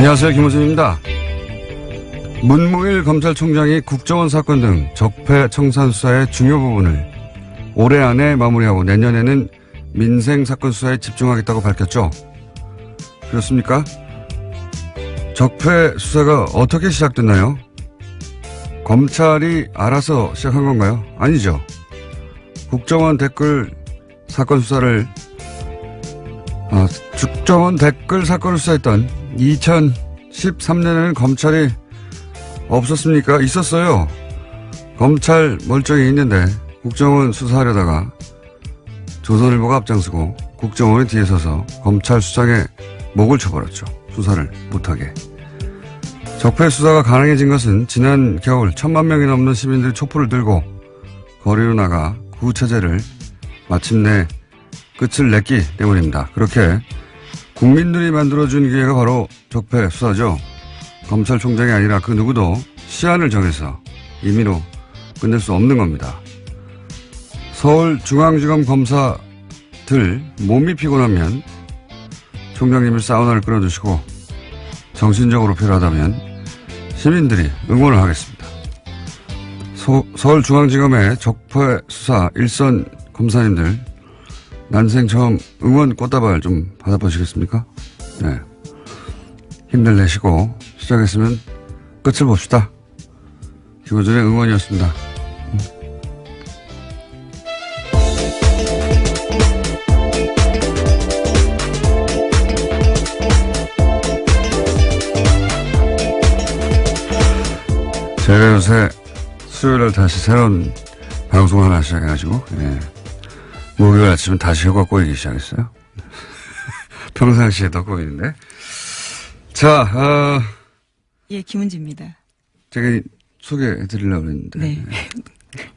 안녕하세요. 김호준입니다. 문무일 검찰총장이 국정원 사건 등 적폐청산 수사의 중요 부분을 올해 안에 마무리하고 내년에는 민생 사건 수사에 집중하겠다고 밝혔죠. 그렇습니까? 적폐 수사가 어떻게 시작됐나요? 검찰이 알아서 시작한 건가요? 아니죠. 국정원 댓글 사건 수사를 국정원 댓글 사건을 수사했던 2013년에는 검찰이 없었습니까? 있었어요. 검찰 멀쩡히 있는데 국정원 수사하려다가 조선일보가 앞장서고 국정원이 뒤에 서서 검찰 수장의 목을 쳐버렸죠. 수사를 못하게. 적폐 수사가 가능해진 것은 지난 겨울 1,000만 명이 넘는 시민들이 촛불을 들고 거리로 나가 구체제를 마침내 끝을 냈기 때문입니다. 그렇게 국민들이 만들어준 기회가 바로 적폐 수사죠. 검찰총장이 아니라 그 누구도 시한을 정해서 임의로 끝낼 수 없는 겁니다. 서울중앙지검 검사들 몸이 피곤하면 총장님이 사우나를 끌어주시고 정신적으로 필요하다면 시민들이 응원을 하겠습니다. 서울중앙지검의 적폐 수사 일선 검사님들 난생 처음 응원 꽃다발 좀 받아보시겠습니까? 네. 힘들 내시고 시작했으면 끝을 봅시다. 김호준의 응원이었습니다. 제가 요새 수요일날 다시 새로운 방송을 하나 시작해가지고, 예. 목요일 아침은 다시 혀가 꼬이기 시작했어요. 평상시에 더 꼬이는데. 자, 예, 김은지입니다. 제가 소개해드리려고 했는데. 네.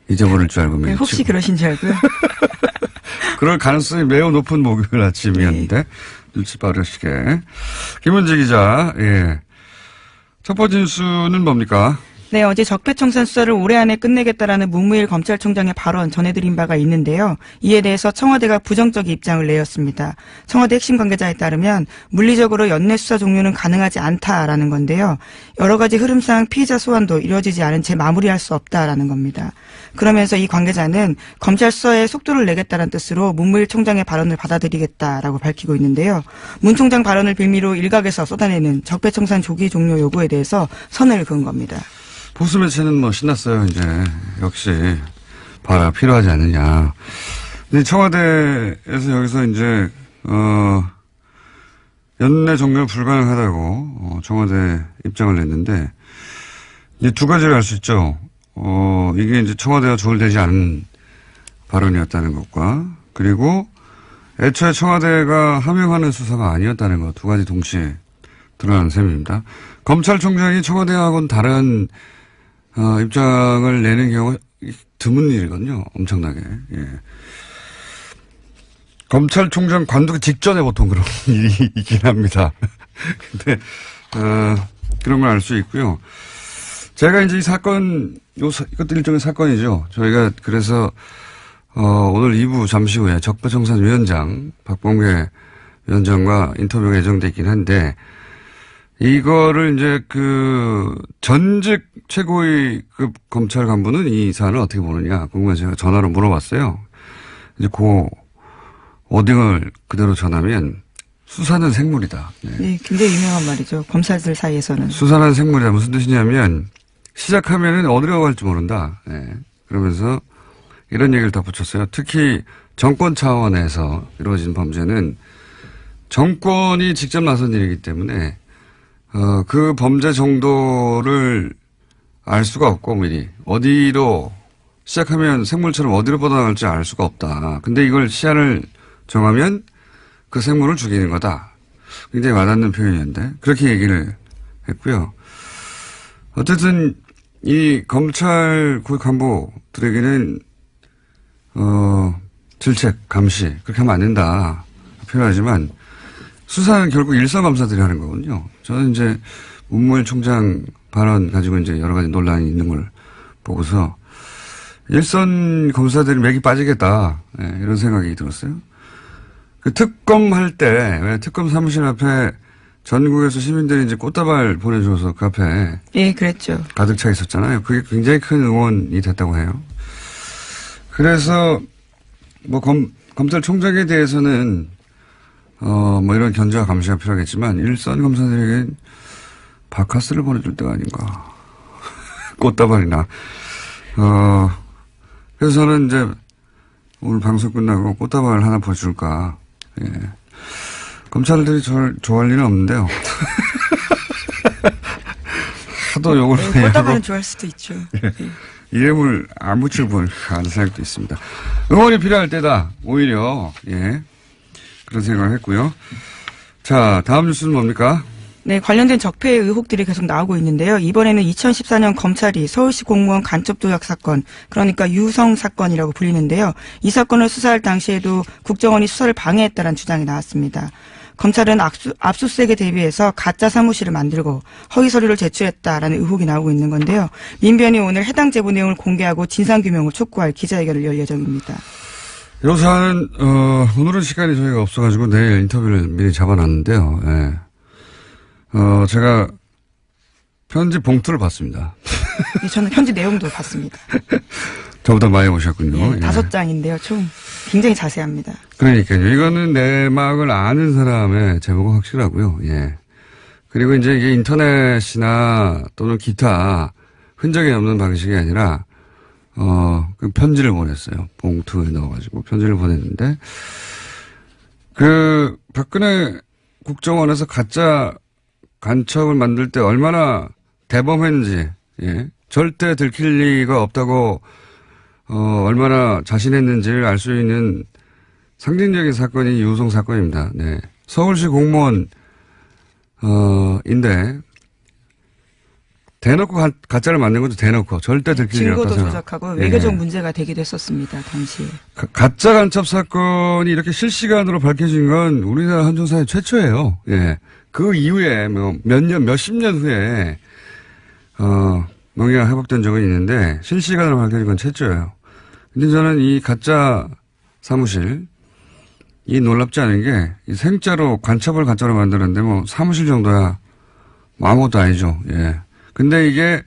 잊어버릴 줄 알고. 네, 혹시 그러신 줄 알고요. 그럴 가능성이 매우 높은 목요일 아침이었는데. 네. 눈치 빠르시게. 김은지 기자, 예. 첫 번째 뉴스는 뭡니까? 네, 어제 적폐청산 수사를 올해 안에 끝내겠다라는 문무일 검찰총장의 발언 전해드린 바가 있는데요. 이에 대해서 청와대가 부정적인 입장을 내었습니다. 청와대 핵심 관계자에 따르면 물리적으로 연내 수사 종료는 가능하지 않다라는 건데요. 여러 가지 흐름상 피의자 소환도 이루어지지 않은 채 마무리할 수 없다라는 겁니다. 그러면서 이 관계자는 검찰 수사에 속도를 내겠다는 뜻으로 문무일 총장의 발언을 받아들이겠다라고 밝히고 있는데요. 문 총장 발언을 빌미로 일각에서 쏟아내는 적폐청산 조기 종료 요구에 대해서 선을 그은 겁니다. 보수 매체는 뭐 신났어요, 이제. 역시, 필요하지 않느냐. 근데 청와대에서 여기서 이제, 연내 종료 불가능하다고, 청와대 입장을 냈는데, 이제 두 가지를 알 수 있죠. 이게 이제 청와대와 조율되지 않은 발언이었다는 것과, 그리고 애초에 청와대가 함용하는 수사가 아니었다는 것, 두 가지 동시에 드러난 셈입니다. 검찰총장이 청와대하고는 다른 입장을 내는 경우가 드문 일이거든요. 엄청나게. 예. 검찰총장 관두기 직전에 보통 그런 일이 있긴 합니다. 근데, 그런 걸 알 수 있고요. 제가 이제 이 사건, 이것도 일종의 사건이죠. 저희가 그래서, 오늘 2부 잠시 후에 적폐청산위원장, 박범계 위원장과 인터뷰가 예정돼 있긴 한데, 이거를 이제 전직 최고위급 검찰 간부는 이 사안을 어떻게 보느냐 궁금해서 제가 전화로 물어봤어요. 이제 워딩을 그대로 전하면 수사는 생물이다. 네. 네, 굉장히 유명한 말이죠. 검사들 사이에서는. 수사는 생물이다. 무슨 뜻이냐면 시작하면은 어디로 갈지 모른다. 네. 그러면서 이런 얘기를 덧붙였어요. 특히 정권 차원에서 이루어진 범죄는 정권이 직접 나선 일이기 때문에 그 범죄 정도를 알 수가 없고, 미리. 어디로, 시작하면 생물처럼 어디로 뻗어나갈지 알 수가 없다. 근데 이걸 시한을 정하면 그 생물을 죽이는 거다. 굉장히 와닿는 표현이었는데, 그렇게 얘기를 했고요. 어쨌든, 이 검찰 고위 간부들에게는, 질책, 감시, 그렇게 하면 안 된다. 표현하지만, 수사는 결국 일선 검사들이 하는 거거든요. 저는 이제 문무일 총장 발언 가지고 이제 여러 가지 논란이 있는 걸 보고서 일선 검사들이 맥이 빠지겠다. 네, 이런 생각이 들었어요. 그 특검 할 때, 왜 특검 사무실 앞에 전국에서 시민들이 이제 꽃다발 보내줘서 그 앞에 예, 그랬죠. 가득 차 있었잖아요. 그게 굉장히 큰 응원이 됐다고 해요. 그래서 뭐 검찰총장에 대해서는 뭐 이런 견제와 감시가 필요하겠지만 일선 검사들에겐 바카스를 보내줄 때가 아닌가. 꽃다발이나. 그래서 저는 이제 오늘 방송 끝나고 꽃다발 하나 보여줄까. 예. 검찰들이 저를 좋아할 리는 없는데요. 하도 욕을 네, 많이 꽃다발은 하고 좋아할 수도 있죠. 예. 예. 이름을 안 붙일 뻔 하는 생각도 있습니다. 응원이 필요할 때다. 오히려 예 그런 생각을 했고요. 자, 다음 뉴스는 뭡니까? 네, 관련된 적폐 의혹들이 계속 나오고 있는데요. 이번에는 2014년 검찰이 서울시 공무원 간첩 조작 사건, 그러니까 유성 사건이라고 불리는데요. 이 사건을 수사할 당시에도 국정원이 수사를 방해했다는 주장이 나왔습니다. 검찰은 압수수색에 대비해서 가짜 사무실을 만들고 허위 서류를 제출했다라는 의혹이 나오고 있는 건데요. 민변이 오늘 해당 제보 내용을 공개하고 진상규명을 촉구할 기자회견을 열 예정입니다. 이 사안은 오늘은 시간이 저희가 없어가지고 내일 인터뷰를 미리 잡아놨는데요. 예. 제가 편지 봉투를 봤습니다. 네, 저는 편지 내용도 봤습니다. 저보다 많이 오셨군요. 네, 예. 5장인데요. 총 굉장히 자세합니다. 그러니까요. 이거는 내막을 아는 사람의 제보가 확실하고요. 예. 그리고 이제 이게 인터넷이나 또는 기타 흔적이 없는 방식이 아니라, 그 편지를 보냈어요. 봉투에 넣어가지고 편지를 보냈는데, 박근혜 국정원에서 가짜 간첩을 만들 때 얼마나 대범했는지, 예. 절대 들킬 리가 없다고, 얼마나 자신했는지를 알 수 있는 상징적인 사건이 유성 사건입니다. 네. 서울시 공무원, 인데, 대놓고 가짜를 만든 것도 대놓고 절대 들킬 리 없다. 증거도 조작하고 외교적 문제가 되기도 했었습니다. 당시에. 가짜 간첩 사건이 이렇게 실시간으로 밝혀진 건 우리나라 헌정사에 최초예요. 예. 그 이후에 몇십 년 후에, 명예가 회복된 적은 있는데 실시간으로 밝혀진 건 최초예요. 근데 저는 이 가짜 사무실, 이 놀랍지 않은 게, 이 생자로 간첩을 가짜로 만드는데 뭐 사무실 정도야 뭐 아무것도 아니죠. 예. 근데 이게,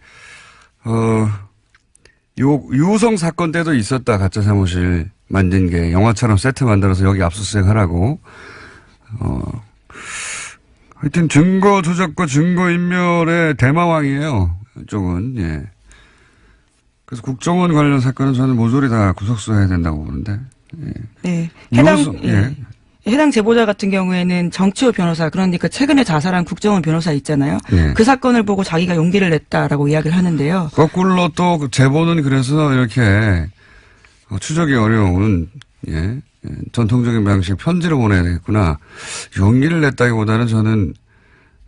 유성 사건 때도 있었다. 가짜 사무실 만든 게 영화처럼 세트 만들어서 여기 압수수색 하라고. 하여튼 증거 조작과 증거 인멸의 대마왕이에요. 이쪽은, 예. 그래서 국정원 관련 사건은 저는 모조리 다 구속수사해야 된다고 보는데. 예. 네. 예. 해당 제보자 같은 경우에는 정치호 변호사, 그러니까 최근에 자살한 국정원 변호사 있잖아요. 예. 그 사건을 보고 자기가 용기를 냈다라고 이야기를 하는데요. 거꾸로 또 그 제보는 그래서 이렇게 추적이 어려운, 예. 전통적인 방식 편지로 보내야 되겠구나. 용기를 냈다기보다는 저는,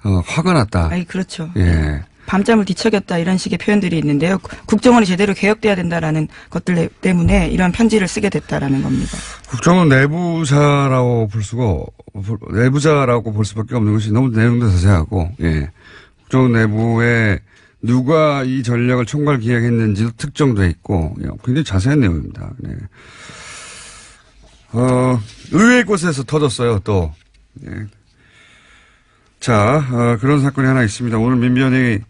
화가 났다. 아이, 그렇죠. 예. 밤잠을 뒤척였다 이런 식의 표현들이 있는데요. 국정원이 제대로 개혁돼야 된다라는 것들 때문에 이런 편지를 쓰게 됐다라는 겁니다. 국정원 내부자라고 볼 수밖에 없는 것이 너무 내용도 자세하고, 예. 국정원 내부에 누가 이 전략을 총괄 기획했는지도 특정돼 있고, 예. 굉장히 자세한 내용입니다. 네. 의외의 곳에서 터졌어요, 또. 예. 자, 그런 사건이 하나 있습니다. 오늘 민변이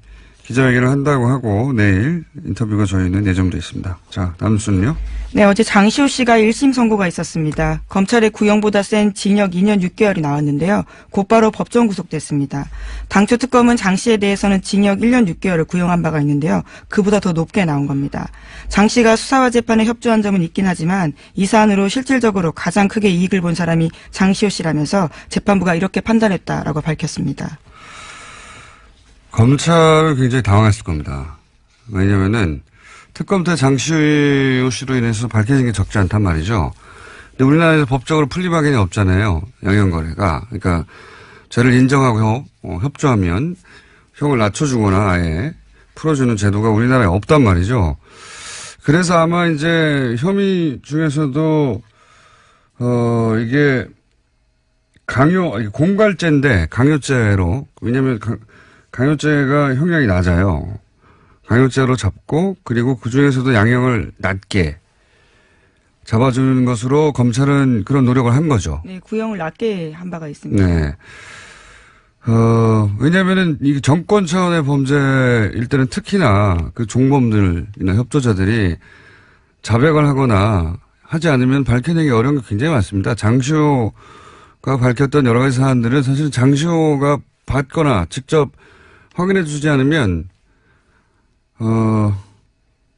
기자회견을 한다고 하고 내일 인터뷰가 저희는 예정돼 있습니다. 자, 다음 뉴스는요? 네, 어제 장시호 씨가 1심 선고가 있었습니다. 검찰의 구형보다 센 징역 2년 6개월이 나왔는데요. 곧바로 법정 구속됐습니다. 당초 특검은 장 씨에 대해서는 징역 1년 6개월을 구형한 바가 있는데요. 그보다 더 높게 나온 겁니다. 장 씨가 수사와 재판에 협조한 점은 있긴 하지만 이 사안으로 실질적으로 가장 크게 이익을 본 사람이 장시호 씨라면서 재판부가 이렇게 판단했다라고 밝혔습니다. 검찰은 굉장히 당황했을 겁니다. 왜냐면은 특검 때 장시호 씨로 인해서 밝혀진 게 적지 않단 말이죠. 근데 우리나라에서 법적으로 풀리박이 없잖아요. 양형거래가. 그러니까 죄를 인정하고 협조하면 형을 낮춰주거나 아예 풀어주는 제도가 우리나라에 없단 말이죠. 그래서 아마 이제 혐의 중에서도 이게 공갈죄인데 강요죄로, 왜냐면 강요죄가 형량이 낮아요. 강요죄로 잡고, 그리고 그 중에서도 양형을 낮게 잡아주는 것으로 검찰은 그런 노력을 한 거죠. 네, 구형을 낮게 한 바가 있습니다. 네. 왜냐면은 이 정권 차원의 범죄일 때는 특히나 그 종범들이나 협조자들이 자백을 하거나 하지 않으면 밝혀내기 어려운 게 굉장히 많습니다. 장시호가 밝혔던 여러 가지 사안들은 사실은 장시호가 받거나 직접 확인해 주지 않으면,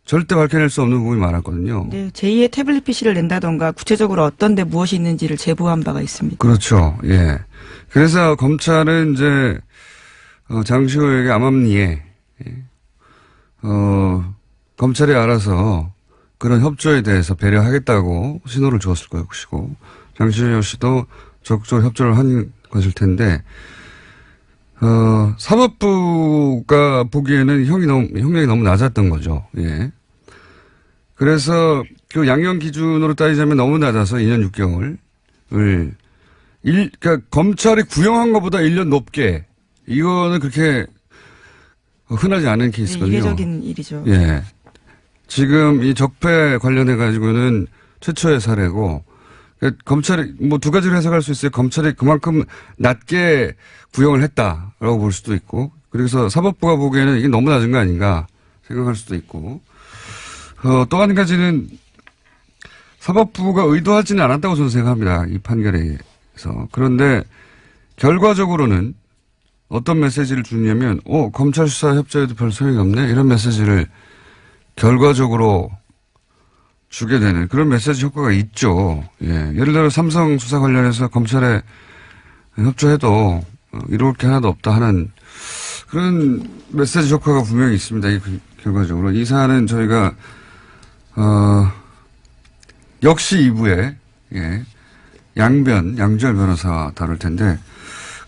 절대 밝혀낼 수 없는 부분이 많았거든요. 네, 제2의 태블릿 PC를 낸다던가 구체적으로 어떤 데 무엇이 있는지를 제보한 바가 있습니다. 그렇죠. 예. 그래서 검찰은 이제, 장시호에게 암암리에, 검찰이 알아서 그런 협조에 대해서 배려하겠다고 신호를 주었을 것이고, 장시호 씨도 적극적으로 협조를 한 것일 텐데, 사법부가 보기에는 형량이 너무 낮았던 거죠. 예. 그래서 그 양형 기준으로 따지자면 너무 낮아서 2년 6개월을 그러니까 검찰이 구형한 것보다 1년 높게 이거는 그렇게 흔하지 않은 케이스거든요. 네, 이례적인 일이죠. 예. 지금 이 적폐 관련해 가지고는 최초의 사례고 그러니까 검찰이 뭐 두 가지로 해석할 수 있어요. 검찰이 그만큼 낮게 구형을 했다라고 볼 수도 있고 그래서 사법부가 보기에는 이게 너무 낮은 거 아닌가 생각할 수도 있고 또 한 가지는 사법부가 의도하지는 않았다고 저는 생각합니다. 이 판결에서. 그런데 결과적으로는 어떤 메시지를 주냐면 검찰 수사 협조에도 별 소용이 없네 이런 메시지를 결과적으로 주게 되는 그런 메시지 효과가 있죠. 예. 예를 들어 삼성 수사 관련해서 검찰에 협조해도 이룰 게 하나도 없다 하는 그런 메시지 효과가 분명히 있습니다. 결과적으로. 이 사안은 저희가 역시 2부에 예, 양지열 변호사가 다룰 텐데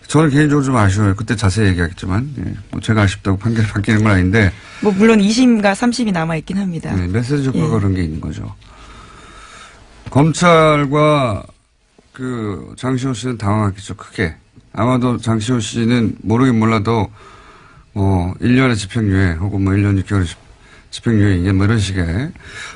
저는 개인적으로 좀 아쉬워요. 그때 자세히 얘기하겠지만 예, 뭐 제가 아쉽다고 판결이 바뀌는 건 아닌데 뭐 물론 2심과 3심이 남아있긴 합니다. 네, 메시지 효과가 예. 그런 게 있는 거죠. 검찰과 그 장시호 씨는 당황했겠죠. 크게. 아마도 장시호 씨는 모르긴 몰라도 뭐 1년의 집행유예 혹은 뭐 1년 6개월의 집행유예 뭐 이런 식의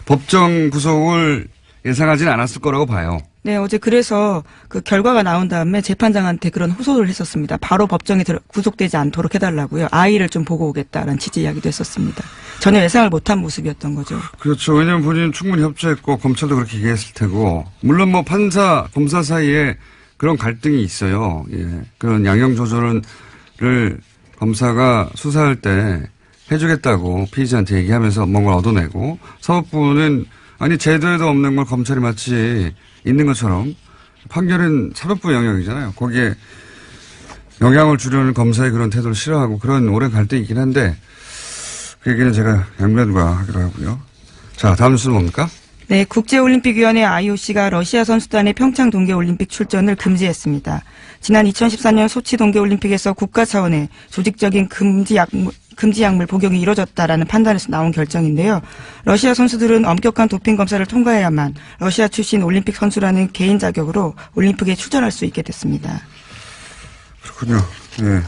법정 구속을 예상하지는 않았을 거라고 봐요. 네, 어제 그래서 그 결과가 나온 다음에 재판장한테 그런 호소를 했었습니다. 바로 법정에 구속되지 않도록 해달라고요. 아이를 좀 보고 오겠다라는 취지 이야기도 했었습니다. 전혀 예상을 못한 모습이었던 거죠. 그렇죠. 왜냐하면 본인은 충분히 협조했고 검찰도 그렇게 얘기했을 테고 물론 뭐 판사, 검사 사이에 그런 갈등이 있어요. 예. 그런 양형 조절을 검사가 수사할 때 해주겠다고 피의자한테 얘기하면서 뭔가 얻어내고 사법부는 아니 제도에도 없는 걸 검찰이 마치 있는 것처럼 판결은 사법부 영역이잖아요. 거기에 영향을 주려는 검사의 그런 태도를 싫어하고 그런 오랜 갈등이 있긴 한데 그 얘기는 제가 양면과 하기로 하고요. 자, 다음 뉴스는 뭡니까? 네, 국제올림픽위원회 IOC가 러시아 선수단의 평창 동계올림픽 출전을 금지했습니다. 지난 2014년 소치 동계올림픽에서 국가 차원의 조직적인 금지 약물 복용이 이뤄졌다라는 판단에서 나온 결정인데요. 러시아 선수들은 엄격한 도핑 검사를 통과해야만 러시아 출신 올림픽 선수라는 개인 자격으로 올림픽에 출전할 수 있게 됐습니다. 그렇군요. 예.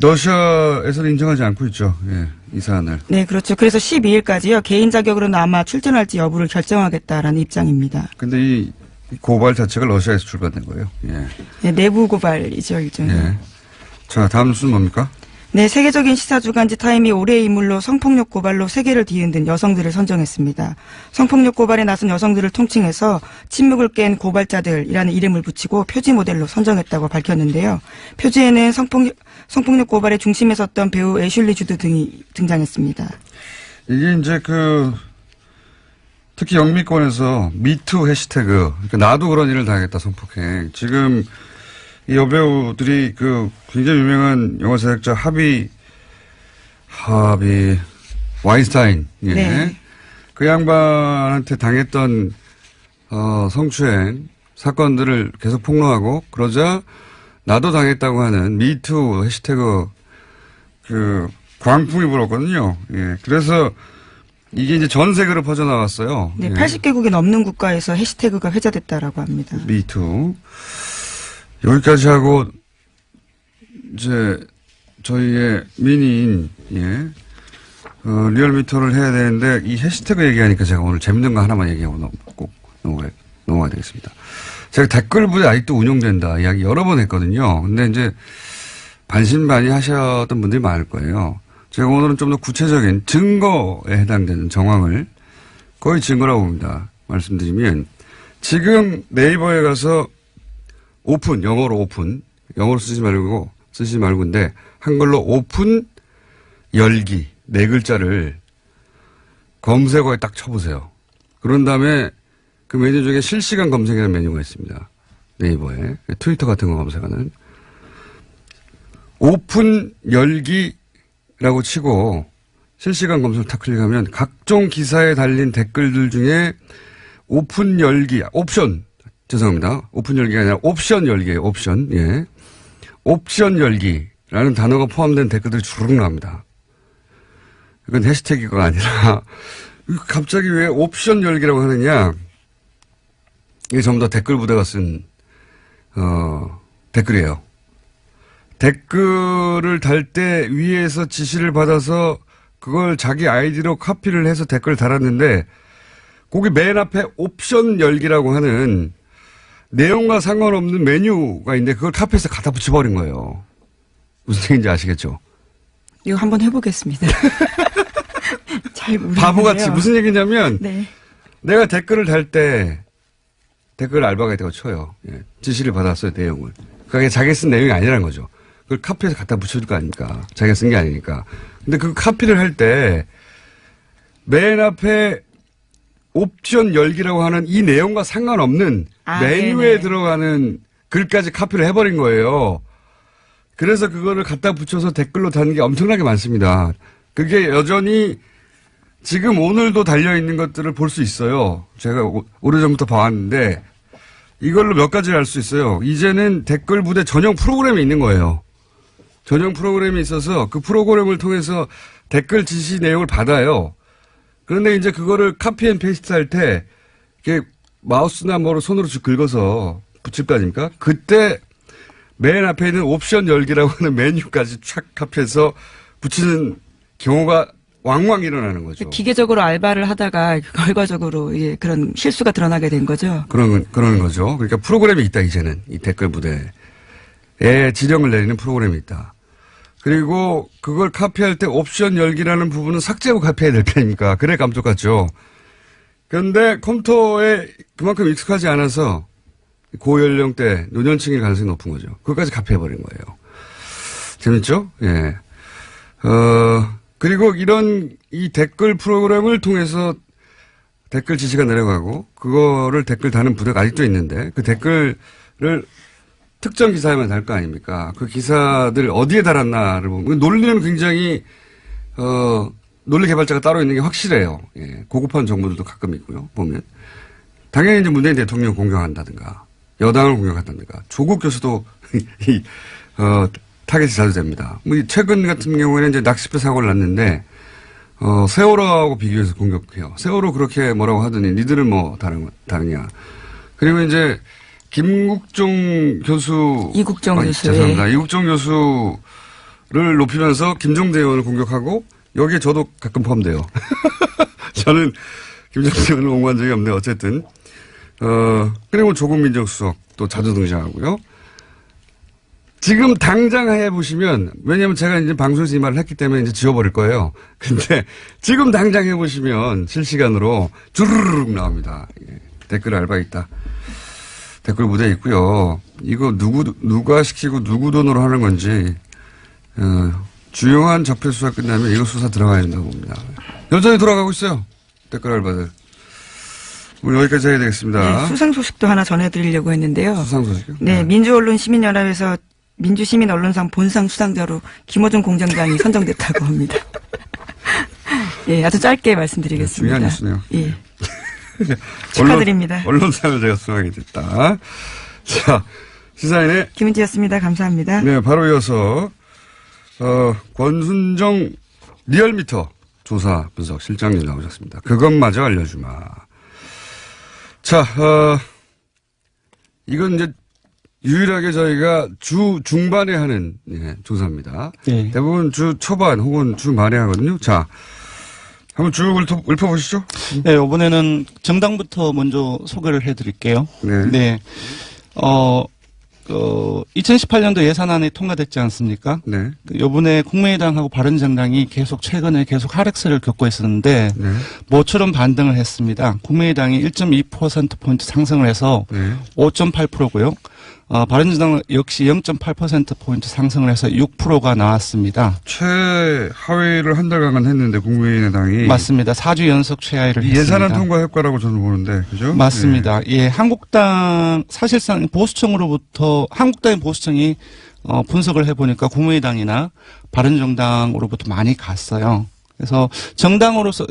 러시아에서는 인정하지 않고 있죠. 예, 이 사안을. 네, 그렇죠. 그래서 12일까지요. 개인 자격으로는 아마 출전할지 여부를 결정하겠다라는 입장입니다. 근데 이 고발 자체가 러시아에서 출발된 거예요. 예. 네, 내부 고발이죠, 일종의. 예. 자, 다음 뉴스는 뭡니까? 네, 세계적인 시사주간지 타임이 올해의 인물로 성폭력 고발로 세계를 뒤흔든 여성들을 선정했습니다. 성폭력 고발에 나선 여성들을 통칭해서 침묵을 깬 고발자들이라는 이름을 붙이고 표지 모델로 선정했다고 밝혔는데요. 표지에는 성폭력 고발의 중심에 섰던 배우 애슐리 주드 등이 등장했습니다. 이게 이제 특히 영미권에서 미투 해시태그, 그러니까 나도 그런 일을 당했다, 성폭행. 지금 이 여배우들이 굉장히 유명한 영화 제작자 하비 와인스타인, 예. 네. 그 양반한테 당했던 성추행 사건들을 계속 폭로하고 그러자 나도 당했다고 하는 미투 해시태그 광풍이 불었거든요. 예. 그래서 이게 이제 전 세계로 퍼져나왔어요. 네, 예. 80개국이 넘는 국가에서 해시태그가 회자됐다라고 합니다. 미투. 여기까지 하고 이제 저희의 미니인 리얼미터를 해야 되는데 이 해시태그 얘기하니까 제가 오늘 재밌는 거 하나만 얘기하고 꼭 넘어가야 되겠습니다. 제가 댓글 부대 아직도 운영된다 이야기 여러 번 했거든요. 근데 이제 반신반의 하셨던 분들이 많을 거예요. 제가 오늘은 좀 더 구체적인 증거에 해당되는 정황을 거의 증거라고 봅니다. 말씀드리면 지금 네이버에 가서 오픈, 영어로 오픈, 영어로 쓰지 말고인데 한글로 오픈 열기 네 글자를 검색어에 딱 쳐보세요. 그런 다음에 그 메뉴 중에 실시간 검색이라는 메뉴가 있습니다. 네이버에. 트위터 같은 거 검색하는. 오픈 열기라고 치고 실시간 검색을 탁 클릭하면 각종 기사에 달린 댓글들 중에 오픈 열기, 옵션, 죄송합니다. 오픈 열기가 아니라 옵션 열기예요. 옵션. 예. 옵션 열기라는 단어가 포함된 댓글들이 주르륵 나옵니다. 이건 해시태그가 아니라 갑자기 왜 옵션 열기라고 하느냐. 이게 전부 다 댓글 부대가 쓴 댓글이에요. 댓글을 달 때 위에서 지시를 받아서 그걸 자기 아이디로 카피를 해서 댓글을 달았는데 거기 맨 앞에 옵션 열기라고 하는 내용과 상관없는 메뉴가 있는데 그걸 카피해서 갖다 붙여버린 거예요. 무슨 얘기인지 아시겠죠? 이거 한번 해보겠습니다. 잘 모르겠네요. 바보같이 무슨 얘기냐면 네. 내가 댓글을 달 때 댓글 알바가 있다고 쳐요. 예, 지시를 받았어요. 내용을. 그게 자기 쓴 내용이 아니라는 거죠. 그걸 카피해서 갖다 붙여줄 거 아닙니까? 자기가 쓴 게 아니니까. 근데 그 카피를 할 때 맨 앞에 옵션 열기라고 하는 이 내용과 상관없는 메뉴에 네네. 들어가는 글까지 카피를 해버린 거예요. 그래서 그거를 갖다 붙여서 댓글로 다는 게 엄청나게 많습니다. 그게 여전히 지금 오늘도 달려있는 것들을 볼 수 있어요. 제가 오래전부터 봐왔는데 이걸로 몇 가지를 알 수 있어요. 이제는 댓글 부대 전용 프로그램이 있는 거예요. 전용 프로그램이 있어서 그 프로그램을 통해서 댓글 지시 내용을 받아요. 그런데 이제 그거를 카피 앤 페이스트 할 때 이렇게 마우스나 뭐로 손으로 쭉 긁어서 붙일 거 아닙니까? 그때 맨 앞에 있는 옵션 열기라고 하는 메뉴까지 촥 카피해서 붙이는 경우가 왕왕 일어나는 거죠. 기계적으로 알바를 하다가 결과적으로 이제 그런 실수가 드러나게 된 거죠. 그런 거죠. 그러니까 프로그램이 있다, 이제는. 이 댓글 부대에 지령을 내리는 프로그램이 있다. 그리고 그걸 카피할 때 옵션 열기라는 부분은 삭제하고 카피해야 될 편이니까. 그래 깜짝같죠. 그런데 컴퓨터에 그만큼 익숙하지 않아서 고연령대 노년층일 가능성이 높은 거죠. 그것까지 카피해버린 거예요. 재밌죠? 예. 그리고 이 댓글 프로그램을 통해서 댓글 지시가 내려가고 그거를 댓글 다는 부대가 아직도 있는데 그 댓글을 특정 기사에만 달 거 아닙니까? 그 기사들 어디에 달았나를 보면 논리는 굉장히 논리 개발자가 따로 있는 게 확실해요. 예. 고급한 정보들도 가끔 있고요. 보면 당연히 이제 문재인 대통령 공격한다든가 여당을 공격한다든가 조국 교수도 타겟이 자주 됩니다. 뭐 최근 같은 경우에는 이제 낚싯배 사고를 났는데 세월호하고 비교해서 공격해요. 세월호 그렇게 뭐라고 하더니 니들은 뭐 다르냐. 그리고 이제 김국종 교수. 이국종 교수. 죄송합니다. 이국종 교수를 높이면서 김종대 의원을 공격하고 여기에 저도 가끔 포함돼요. 저는 김종대 의원을 옹호한 적이 없는데 어쨌든. 그리고 조국 민정수석도 자주 등장하고요. 지금 당장 해보시면, 왜냐면 제가 이제 방송에서 이 말을 했기 때문에 이제 지워버릴 거예요. 근데 지금 당장 해보시면 실시간으로 주르륵 나옵니다. 예. 댓글 알바 있다. 댓글 무대 있고요. 이거 누가 시키고 누구 돈으로 하는 건지, 주요한 적폐 수사 끝나면 이거 수사 들어가야 된다고 봅니다. 여전히 돌아가고 있어요. 댓글 알바들. 오늘 여기까지 해야 되겠습니다. 네, 수상 소식도 하나 전해드리려고 했는데요. 수상 소식이요? 네, 민주언론시민연합에서 민주시민언론상 본상 수상자로 김어준 공장장이 선정됐다고 합니다. 예, 아주 짧게 말씀드리겠습니다. 중요한 뉴스네요. 예. 축하드립니다. 언론상을 제가 수상하게 됐다. 자, 시사인의 김은지였습니다. 감사합니다. 네, 바로 이어서 권순정 리얼미터 조사 분석 실장님 나오셨습니다. 그것마저 알려주마. 자, 이건 이제 유일하게 저희가 주 중반에 하는 조사입니다. 네. 대부분 주 초반 혹은 주 말에 하거든요. 자, 한번 쭉 읊어보시죠. 네, 이번에는 정당부터 먼저 소개를 해드릴게요. 네. 네. 2018년도 예산안이 통과됐지 않습니까? 네. 요번에 국민의당하고 바른정당이 최근에 계속 하락세를 겪고 있었는데, 네. 모처럼 반등을 했습니다. 국민의당이 1.2%포인트 상승을 해서 네. 5.8%고요. 바른정당 역시 0.8%포인트 상승을 해서 6%가 나왔습니다. 최하위를 한 달간 했는데 국민의당이. 맞습니다. 4주 연속 최하위를 했습니다. 예산안 통과 효과라고 저는 보는데, 그죠? 맞습니다. 예, 한국당 사실상 한국당의 보수청이 분석을 해보니까 국민의당이나 바른정당으로부터 많이 갔어요. 그래서 정당으로서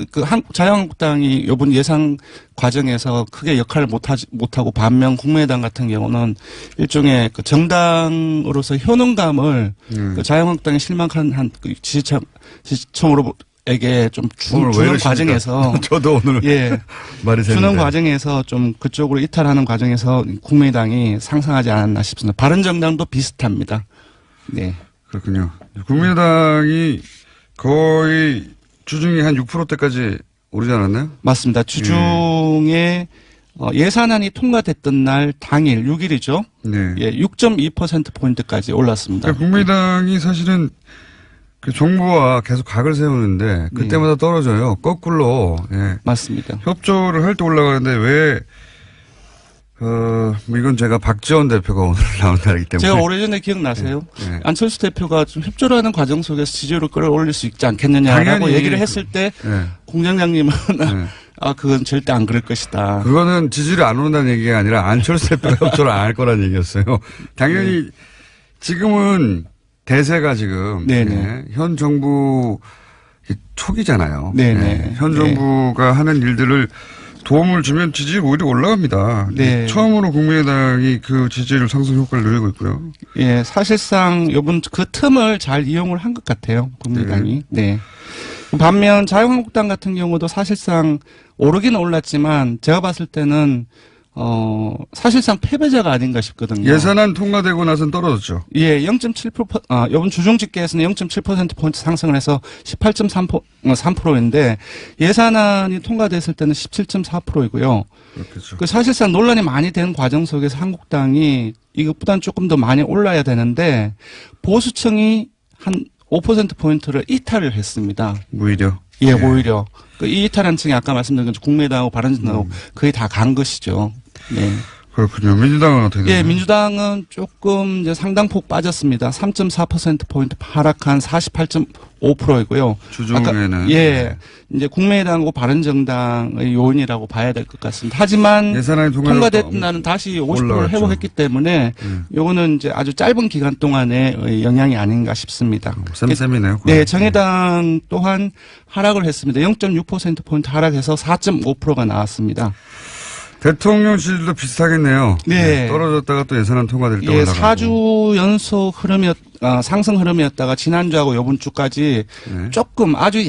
자유한국당이 이번 예상 과정에서 크게 역할을 못하고 반면 국민의당 같은 경우는 일종의 그 정당으로서 효능감을 그 자유한국당에 실망한 그 지지층으로에게 좀 주는 과정에서 저도 오늘 예 말이 주는 새는데. 과정에서 좀 그쪽으로 이탈하는 과정에서 국민의당이 상승하지 않았나 싶습니다. 바른정당도 비슷합니다. 네. 그렇군요. 국민의당이 거의 주중에 한 6%대까지 오르지 않았나요? 맞습니다. 주중에 예산안이 통과됐던 날 당일 6일이죠. 네. 예, 6.2%포인트까지 올랐습니다. 그러니까 국민의당이 사실은 그 정부와 계속 각을 세우는데 그때마다 떨어져요. 거꾸로. 예. 맞습니다. 협조를 할 때 올라가는데 왜 뭐 이건 제가 박지원 대표가 오늘 나온 날이기 때문에. 제가 오래전에 기억나세요? 네. 안철수 대표가 좀 협조를 하는 과정 속에서 지지율을 끌어올릴 수 있지 않겠느냐라고 당연히 얘기를 했을 때 네. 공장장님은 네. 그건 절대 안 그럴 것이다. 그거는 지지율이 안 오른다는 얘기가 아니라 안철수 대표가 협조를 안 할 거라는 얘기였어요. 당연히 지금은 대세가 지금 네네. 현 정부 초기잖아요. 네네. 현 정부가 하는 일들을 도움을 주면 지지율 오히려 올라갑니다. 네. 처음으로 국민의당이 그 지지율 상승 효과를 누리고 있고요. 예, 사실상 이번 그 틈을 잘 이용을 한 것 같아요. 국민의당이. 네. 반면 자유한국당 같은 경우도 사실상 오르기는 올랐지만 제가 봤을 때는 사실상 패배자가 아닌가 싶거든요. 예산안 통과되고 나선 떨어졌죠. 예, 0.7%, 이번 주중 집계에서는 0.7%포인트 상승을 해서 18.3%인데 예산안이 통과됐을 때는 17.4%이고요. 그렇겠죠. 그 사실상 논란이 많이 된 과정 속에서 한국당이 이것보다는 조금 더 많이 올라야 되는데 보수층이 한 5%포인트를 이탈을 했습니다. 오히려. 예, 오히려. 이 이탈한 층이 아까 말씀드린 것처럼 국민의당하고 바른정당하고 거의 다 간 것이죠. 네. 그렇군요. 민주당은 어떻게 되나요? 예, 민주당은 조금 이제 상당폭 빠졌습니다. 3.4%포인트 하락한 48.5%이고요. 주중에는. 예. 이제 국민의당하고 바른정당의 요인이라고 봐야 될 것 같습니다. 하지만 예산안이 통과됐던 날은 다시 50%를 올라갔죠. 회복했기 때문에 요거는 이제 아주 짧은 기간 동안의 영향이 아닌가 싶습니다. 쌤쌤이네요. 네, 정의당 또한 하락을 했습니다. 0.6%포인트 하락해서 4.5%가 나왔습니다. 대통령 지지율도 비슷하겠네요. 네. 떨어졌다가 또 예산안 통과될 때 예, 올라가고. 4주 연속 상승 흐름이었다가 지난주하고 이번 주까지 네. 조금 아주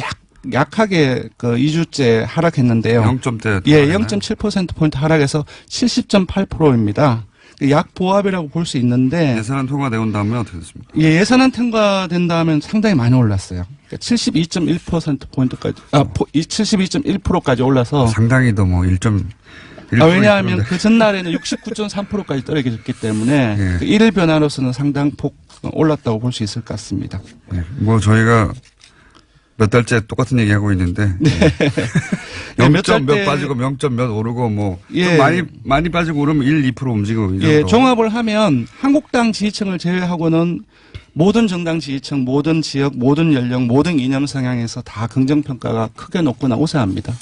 약하게 그 2주째 하락했는데요. 0점대. 예, 0.7%포인트 하락해서 70.8%입니다. 약보합이라고 볼 수 있는데 예산안 통과되고 다음에 어떻게 됐습니까? 예, 예산안 통과된 다음엔 상당히 많이 올랐어요. 그러니까 72.1%포인트까지, 72.1%까지 올라서. 상당히도 뭐 1.1%. 왜냐하면 그 전날에는 69.3%까지 떨어졌기 때문에 예. 그 일일 변화로서는 상당폭 올랐다고 볼 수 있을 것 같습니다. 네. 뭐 저희가 몇 달째 똑같은 얘기하고 있는데. 네. 0점 몇 빠지고 0점 몇 오르고 뭐. 예. 좀 많이 빠지고 오르면 1, 2% 움직이고. 예, 종합을 하면 한국당 지지층을 제외하고는 모든 정당 지지층, 모든 지역, 모든 연령, 모든 이념 성향에서 다 긍정평가가 크게 높거나 우세합니다.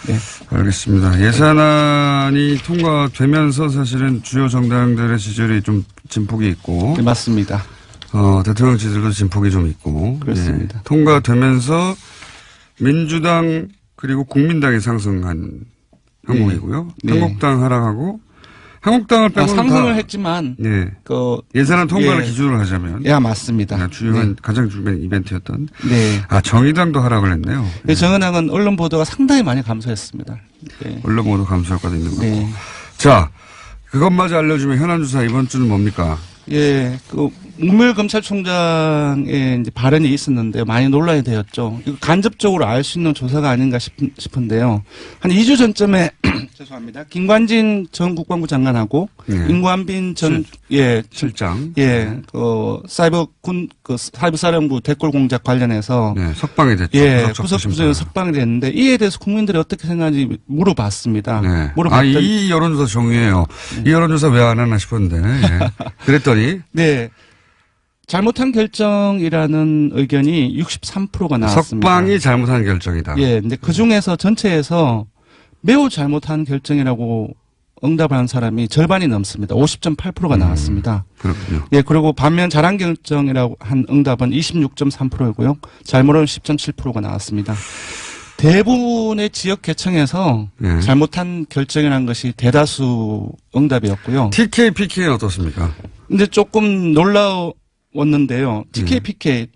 네. 알겠습니다. 예산안이 통과되면서 사실은 주요 정당들의 지지율이 좀 진폭이 있고. 네, 맞습니다. 대통령 지지율도 진폭이 좀 있고. 그렇습니다. 예. 통과되면서 민주당 그리고 국민당이 상승한 항목이고요. 네. 한국당 하락하고 한국당을 빼고는 상승을 다 했지만 예. 그 예산안 통과를 예. 기준으로 하자면 예, 맞습니다. 주요한 가장 중요한 이벤트였던 네. 정의당도 하락을 했네요. 네. 정은학은 언론 보도가 상당히 많이 감소했습니다. 네. 언론 모두 감소 효과도 있는 거고. 네. 자, 그것마저 알려주면 현안 주사 이번 주는 뭡니까? 예, 문무일 검찰총장의 이제 발언이 있었는데 많이 논란이 되었죠. 이거 간접적으로 알 수 있는 조사가 아닌가 싶은데요. 한 2주 전쯤에 죄송합니다. 김관진 전 국방부 장관하고 임관빈 전 실장 사이버 사령부 댓글 공작 관련해서 석방이 됐죠. 구석부서에 석방이 됐는데 이에 대해서 국민들이 어떻게 생각하는지 물어봤습니다. 물어봤더니 이 여론조사 종이에요. 이 여론조사 왜 안 하나 싶었는데 그랬더니 잘못한 결정이라는 의견이 63%가 나왔습니다. 석방이 잘못한 결정이다. 근데 그 중에서 전체에서 매우 잘못한 결정이라고 응답한 사람이 절반이 넘습니다. 50.8%가 나왔습니다. 그렇군요. 그리고 반면 잘한 결정이라고 한 응답은 26.3%이고요. 잘못은 10.7%가 나왔습니다. 대부분의 지역 개청에서 잘못한 결정이라는 것이 대다수 응답이었고요. TK, PK는 어떻습니까? 근데 조금 놀라웠는데요. TK, PK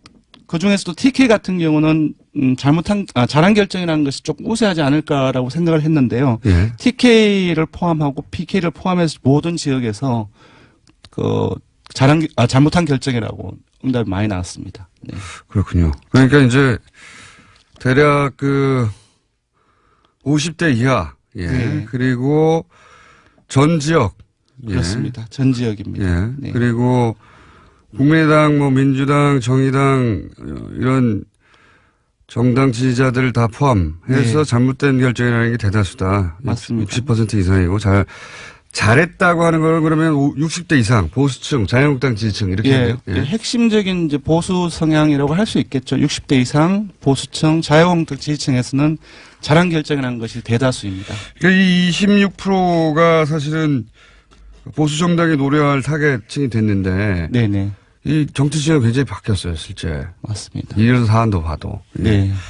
그 중에서도 TK 같은 경우는 잘한 결정이라는 것이 조금 우세하지 않을까라고 생각을 했는데요. TK를 포함하고 PK를 포함해서 모든 지역에서 잘못한 결정이라고 응답이 많이 나왔습니다. 그렇군요. 그러니까 이제 대략 50대 이하, 그리고 전 지역. 그렇습니다. 전 지역입니다. 그리고 국민의당, 민주당, 정의당, 이런 정당 지지자들을 다 포함해서 잘못된 결정이라는 게 대다수다. 맞습니다. 60% 이상이고, 잘했다고 하는 걸 그러면 60대 이상, 보수층, 자유한국당 지지층, 이렇게. 핵심적인 이제 보수 성향이라고 할 수 있겠죠. 60대 이상, 보수층, 자유한국당 지지층에서는 잘한 결정이라는 것이 대다수입니다. 그러니까 이 26%가 사실은 보수 정당이 노려할 타겟층이 됐는데. 이 정치 지형이 굉장히 바뀌었어요, 실제. 맞습니다. 이런 사안도 봐도.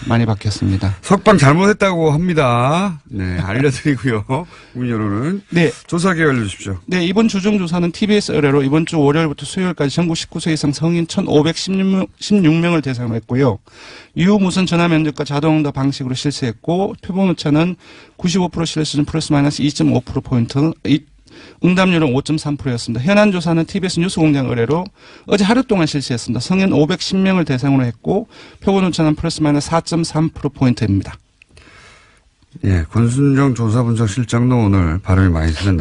많이 바뀌었습니다. 석방 잘못했다고 합니다. 알려드리고요. 국민 여론은. 조사 기회 알려주십시오. 이번 주중조사는 TBS 의뢰로 이번 주 월요일부터 수요일까지 전국 19세 이상 성인 1,516명을 대상으로 했고요. 유무선 전화 면접과 자동응답 방식으로 실시했고, 표본 오차는 95% 실수준 플러스 마이너스 2.5%포인트, 응답률은 5.3%였습니다. 현안 조사는 TBS 뉴스공장 의뢰로 어제 하루 동안 실시했습니다. 성인 510명을 대상으로 했고 표본 오차는 플러스 마이너스 4.3%포인트입니다. 권순정 조사분석실장도 오늘 발음이 많이 틀렸네요.